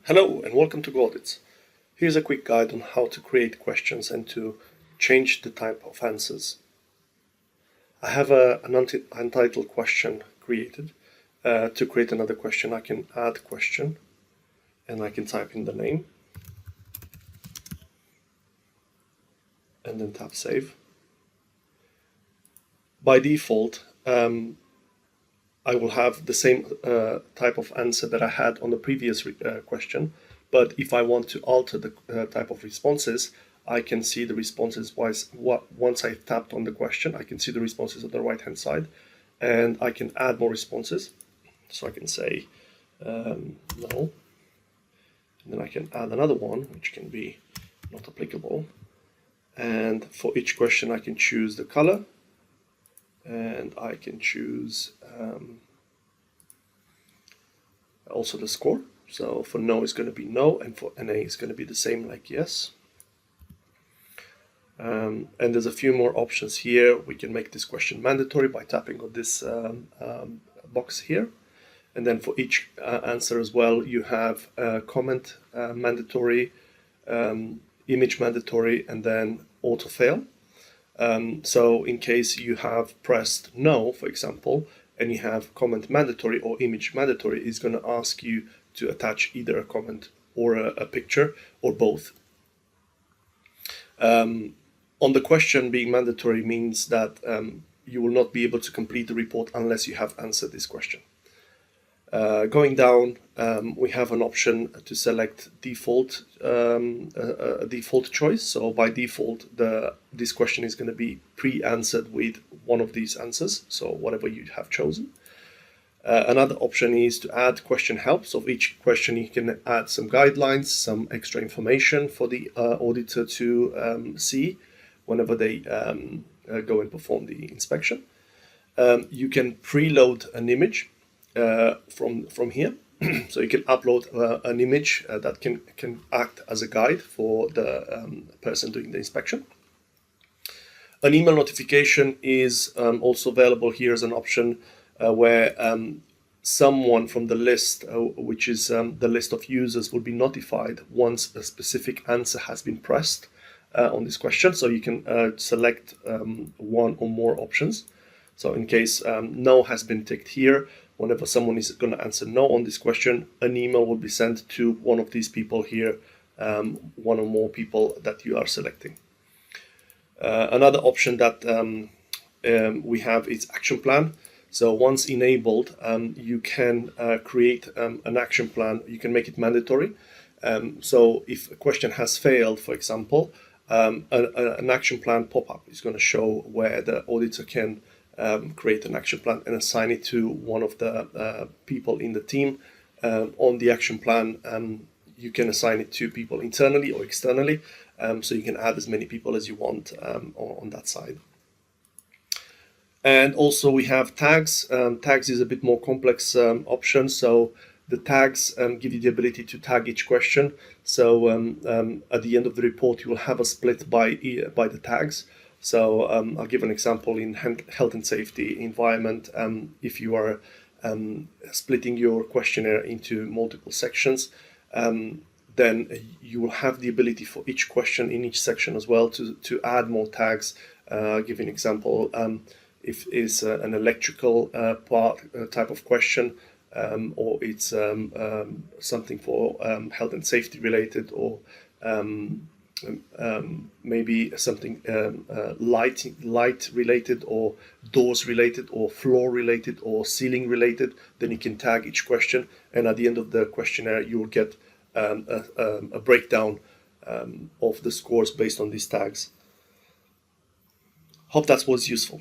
Hello and welcome to Gaudits. Here's a quick guide on how to create questions and to change the type of answers. I have an untitled question created. To create another question, I can add question and I can type in the name and then tap save. By default, I will have the same type of answer that I had on the previous question, but if I want to alter the type of responses, I can see the responses once I tapped on the question. I can see the responses on the right hand side, and I can add more responses. So I can say no, and then I can add another one which can be not applicable, and for each question I can choose the color, and I can choose also the score. So for no is going to be no, and for NA is going to be the same like yes. And there's a few more options here. We can make this question mandatory by tapping on this box here. And then for each answer as well, you have comment mandatory, image mandatory, and then auto fail. So in case you have pressed no, for example, and you have comment mandatory or image mandatory, it's going to ask you to attach either a comment or a picture or both. On the question being mandatory means that you will not be able to complete the report unless you have answered this question. Going down, we have an option to select default, a default choice. So by default, this question is going to be pre-answered with one of these answers, so whatever you have chosen. Another option is to add question help. So for each question, you can add some guidelines, some extra information for the auditor to see whenever they go and perform the inspection. You can preload an image from here. So you can upload an image that can act as a guide for the person doing the inspection. An email notification is also available here as an option where someone from the list, which is the list of users, will be notified once a specific answer has been pressed on this question. So you can select one or more options. So in case no has been ticked here, whenever someone is going to answer no on this question, an email will be sent to one of these people here, one or more people that you are selecting. Another option that we have is action plan. So once enabled, you can create an action plan. You can make it mandatory. So if a question has failed, for example, an action plan pop-up is going to show where the auditor can create an action plan and assign it to one of the people in the team. On the action plan, you can assign it to people internally or externally, so you can add as many people as you want on that side. And also we have tags. Tags is a bit more complex option. So the tags give you the ability to tag each question. So at the end of the report, you will have a split by the tags. So I'll give an example in health and safety environment. If you are splitting your questionnaire into multiple sections, then you will have the ability for each question in each section as well to add more tags. I'll give you an example. If it's an electrical type of question, or it's something for health and safety related, or maybe something light related, or doors related, or floor related, or ceiling related, then you can tag each question, and at the end of the questionnaire you will get a breakdown of the scores based on these tags. Hope that was useful.